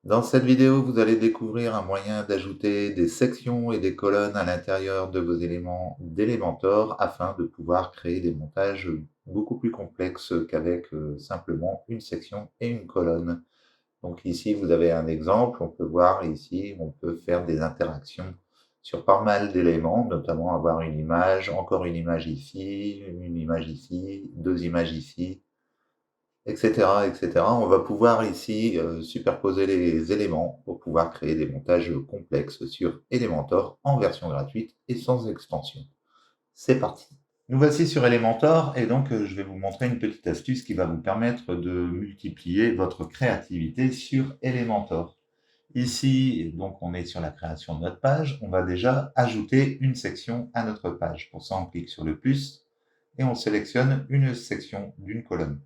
Dans cette vidéo, vous allez découvrir un moyen d'ajouter des sections et des colonnes à l'intérieur de vos éléments d'Elementor afin de pouvoir créer des montages beaucoup plus complexes qu'avec simplement une section et une colonne. Donc ici, vous avez un exemple. On peut voir ici, on peut faire des interactions sur pas mal d'éléments, notamment avoir une image, encore une image ici, deux images ici, etc., etc. On va pouvoir ici superposer les éléments pour pouvoir créer des montages complexes sur Elementor en version gratuite et sans extension. C'est parti. Nous voici sur Elementor et donc je vais vous montrer une petite astuce qui va vous permettre de multiplier votre créativité sur Elementor. Ici, donc on est sur la création de notre page. On va déjà ajouter une section à notre page. Pour ça, on clique sur le plus et on sélectionne une section d'une colonne.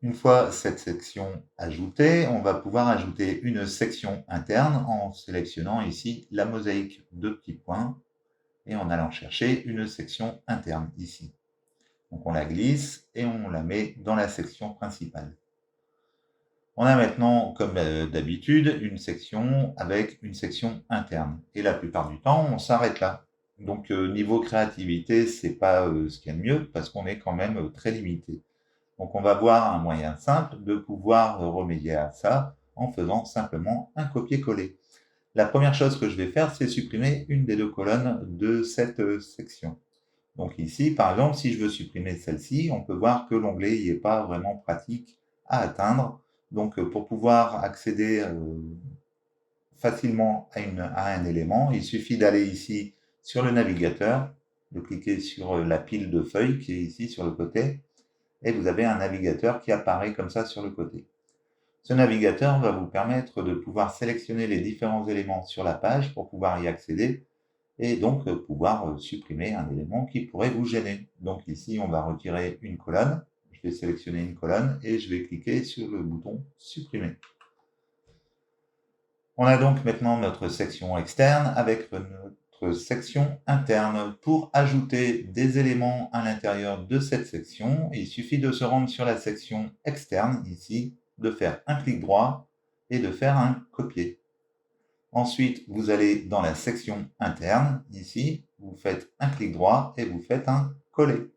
Une fois cette section ajoutée, on va pouvoir ajouter une section interne en sélectionnant ici la mosaïque de petits points et en allant chercher une section interne ici. Donc on la glisse et on la met dans la section principale. On a maintenant, comme d'habitude, une section avec une section interne. Et la plupart du temps, on s'arrête là. Donc niveau créativité, c'est pas ce qu'il y a de mieux parce qu'on est quand même très limité. Donc on va voir un moyen simple de pouvoir remédier à ça en faisant simplement un copier-coller. La première chose que je vais faire, c'est supprimer une des deux colonnes de cette section. Donc ici, par exemple, si je veux supprimer celle-ci, on peut voir que l'onglet n'est pas vraiment pratique à atteindre. Donc pour pouvoir accéder facilement à un élément, il suffit d'aller ici sur le navigateur, de cliquer sur la pile de feuilles qui est ici sur le côté, et vous avez un navigateur qui apparaît comme ça sur le côté. Ce navigateur va vous permettre de pouvoir sélectionner les différents éléments sur la page pour pouvoir y accéder et donc pouvoir supprimer un élément qui pourrait vous gêner. Donc ici, on va retirer une colonne. Je vais sélectionner une colonne et je vais cliquer sur le bouton supprimer. On a donc maintenant notre section externe avec notre section interne. Pour ajouter des éléments à l'intérieur de cette section, il suffit de se rendre sur la section externe, ici, de faire un clic droit et de faire un copier. Ensuite, vous allez dans la section interne, ici, vous faites un clic droit et vous faites un coller.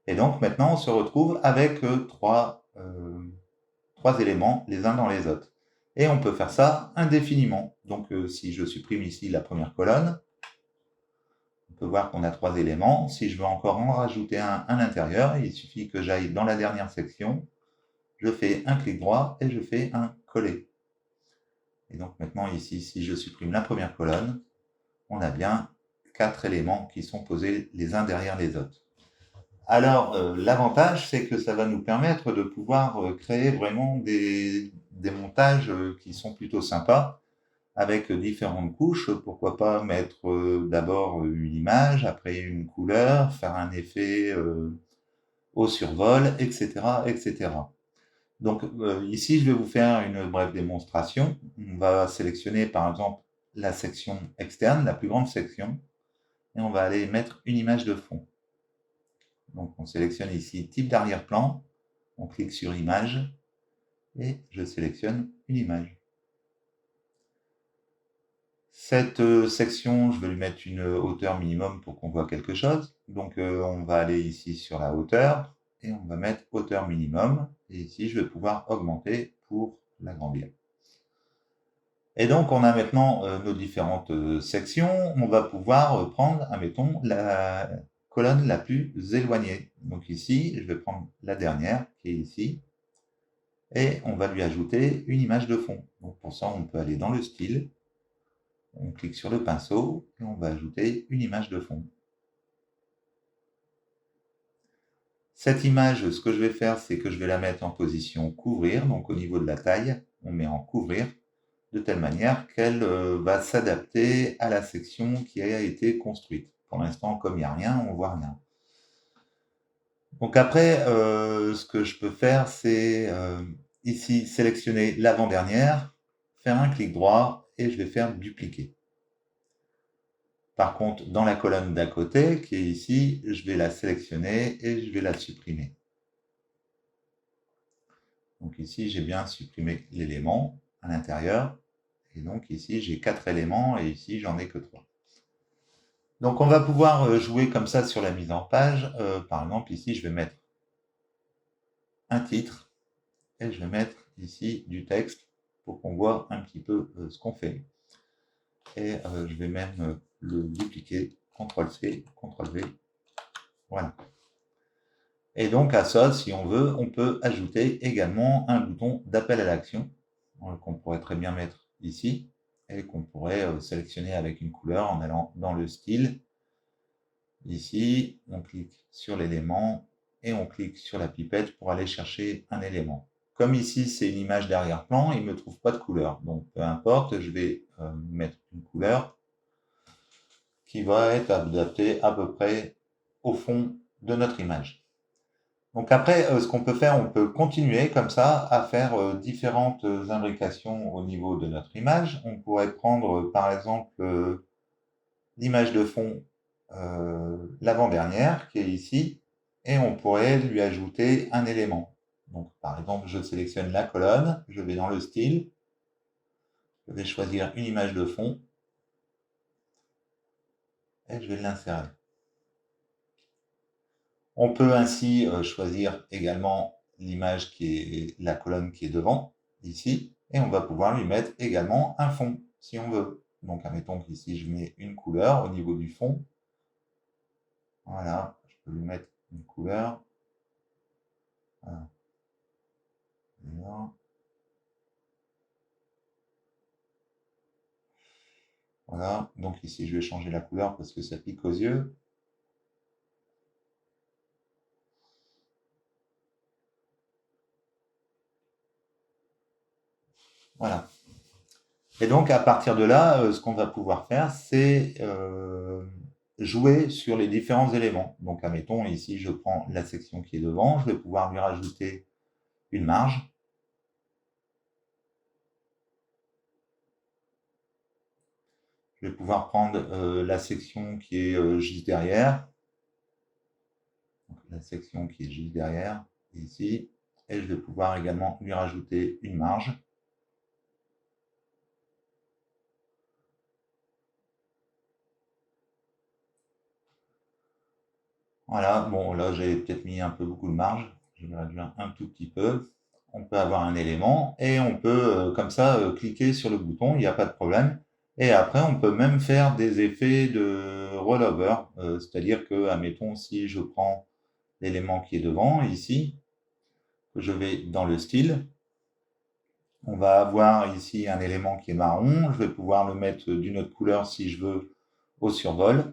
Et donc maintenant, on se retrouve avec trois éléments les uns dans les autres. Et on peut faire ça indéfiniment. Donc si je supprime ici la première colonne, on peut voir qu'on a trois éléments. Si je veux encore en rajouter un à l'intérieur, il suffit que j'aille dans la dernière section, je fais un clic droit et je fais un coller. Et donc maintenant ici, si je supprime la première colonne, on a bien quatre éléments qui sont posés les uns derrière les autres. Alors, l'avantage, c'est que ça va nous permettre de pouvoir créer vraiment des montages qui sont plutôt sympas, avec différentes couches. Pourquoi pas mettre d'abord une image, après une couleur, faire un effet au survol, etc., etc. Donc ici, je vais vous faire une brève démonstration. On va sélectionner par exemple la section externe, la plus grande section, et on va aller mettre une image de fond. Donc on sélectionne ici type d'arrière-plan, on clique sur image et je sélectionne une image. Cette section, je vais lui mettre une hauteur minimum pour qu'on voit quelque chose. Donc on va aller ici sur la hauteur et on va mettre hauteur minimum. Et ici, je vais pouvoir augmenter pour l'agrandir. Et donc on a maintenant nos différentes sections. On va pouvoir prendre, admettons, la colonne la plus éloignée. Donc ici, je vais prendre la dernière qui est ici. Et on va lui ajouter une image de fond. Donc pour ça, on peut aller dans le style, on clique sur le pinceau et on va ajouter une image de fond. Cette image, ce que je vais faire, c'est que je vais la mettre en position couvrir, donc au niveau de la taille, on met en couvrir, de telle manière qu'elle va s'adapter à la section qui a été construite. Pour l'instant, comme il n'y a rien, on ne voit rien. Donc après, ce que je peux faire, c'est ici sélectionner l'avant-dernière, faire un clic droit et je vais faire dupliquer. Par contre, dans la colonne d'à côté, qui est ici, je vais la sélectionner et je vais la supprimer. Donc ici, j'ai bien supprimé l'élément à l'intérieur. Et donc ici, j'ai 4 éléments et ici, j'en ai que 3. Donc on va pouvoir jouer comme ça sur la mise en page. Par exemple, ici, je vais mettre un titre et je vais mettre ici du texte pour qu'on voit un petit peu ce qu'on fait. Et je vais même le dupliquer, CTRL-C, CTRL-V. Voilà. Et donc à ça, si on veut, on peut ajouter également un bouton d'appel à l'action qu'on pourrait très bien mettre ici et qu'on pourrait sélectionner avec une couleur en allant dans le style. Ici, on clique sur l'élément et on clique sur la pipette pour aller chercher un élément. Comme ici, c'est une image d'arrière-plan, il ne me trouve pas de couleur. Donc, peu importe, je vais mettre une couleur qui va être adaptée à peu près au fond de notre image. Donc après, ce qu'on peut faire, on peut continuer comme ça à faire différentes imbrications au niveau de notre image. On pourrait prendre, par exemple, l'image de fond, l'avant-dernière, qui est ici, et on pourrait lui ajouter un élément. Donc, par exemple, je sélectionne la colonne, je vais dans le style, je vais choisir une image de fond, et je vais l'insérer. On peut ainsi choisir également l'image qui est la colonne qui est devant, ici, et on va pouvoir lui mettre également un fond, si on veut. Donc, admettons qu'ici, je mets une couleur au niveau du fond. Voilà, je peux lui mettre une couleur. Voilà. Voilà, donc ici, je vais changer la couleur parce que ça pique aux yeux. Voilà. Et donc, à partir de là, ce qu'on va pouvoir faire, c'est jouer sur les différents éléments. Donc, admettons, ici, je prends la section qui est devant, je vais pouvoir lui rajouter une marge. Je vais pouvoir prendre la section qui est juste derrière. Donc, la section qui est juste derrière, ici. Et je vais pouvoir également lui rajouter une marge. Voilà, bon là j'ai peut-être mis un peu beaucoup de marge, je vais réduire un tout petit peu. On peut avoir un élément et on peut comme ça cliquer sur le bouton, il n'y a pas de problème. Et après on peut même faire des effets de rollover, c'est-à-dire que, admettons, si je prends l'élément qui est devant, ici, que je vais dans le style, on va avoir ici un élément qui est marron, je vais pouvoir le mettre d'une autre couleur si je veux au survol.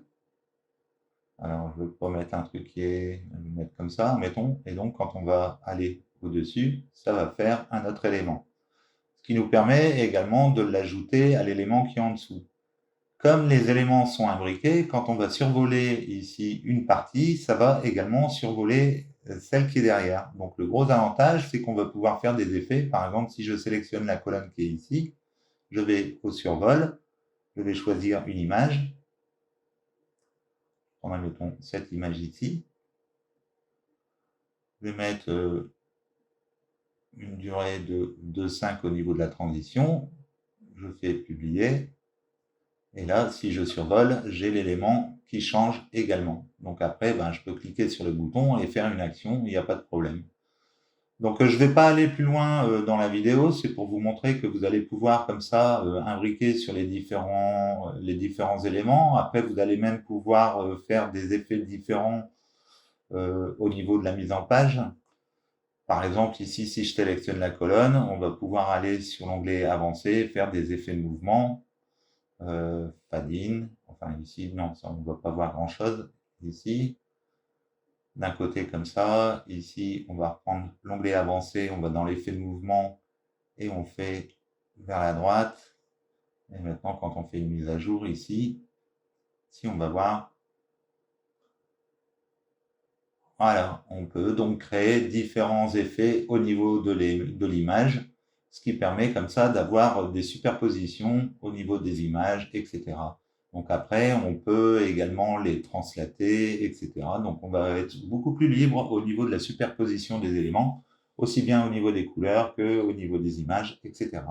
Alors, je vais pas mettre un truc qui est, je vais le mettre comme ça, mettons, et donc quand on va aller au-dessus, ça va faire un autre élément. Ce qui nous permet également de l'ajouter à l'élément qui est en dessous. Comme les éléments sont imbriqués, quand on va survoler ici une partie, ça va également survoler celle qui est derrière. Donc le gros avantage, c'est qu'on va pouvoir faire des effets. Par exemple, si je sélectionne la colonne qui est ici, je vais au survol, je vais choisir une image, on va mettre cette image ici, je vais mettre une durée de 2,5 au niveau de la transition, je fais publier, et là, si je survole, j'ai l'élément qui change également. Donc après, je peux cliquer sur le bouton et faire une action, il n'y a pas de problème. Donc je ne vais pas aller plus loin dans la vidéo, c'est pour vous montrer que vous allez pouvoir comme ça imbriquer sur les différents éléments. Après, vous allez même pouvoir faire des effets différents au niveau de la mise en page. Par exemple, ici, si je sélectionne la colonne, on va pouvoir aller sur l'onglet Avancé, faire des effets de mouvement, Fade in, enfin ici, non, ça, on ne va pas voir grand-chose. Ici, d'un côté comme ça, ici, on va reprendre l'onglet Avancé, on va dans l'effet de mouvement et on fait vers la droite. Et maintenant, quand on fait une mise à jour ici, si on va voir, voilà, on peut donc créer différents effets au niveau de l'image, ce qui permet comme ça d'avoir des superpositions au niveau des images, etc. Donc après, on peut également les translater, etc. Donc on va être beaucoup plus libre au niveau de la superposition des éléments. aussi bien au niveau des couleurs qu'au niveau des images, etc.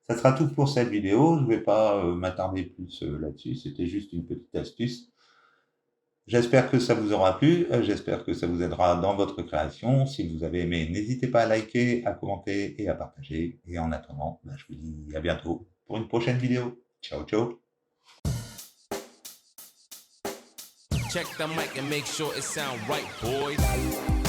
Ça sera tout pour cette vidéo. Je ne vais pas m'attarder plus là-dessus. C'était juste une petite astuce. J'espère que ça vous aura plu. J'espère que ça vous aidera dans votre création. Si vous avez aimé, n'hésitez pas à liker, à commenter et à partager. Et en attendant, je vous dis à bientôt pour une prochaine vidéo. Ciao, ciao. Check the mic and make sure it sound right, boys.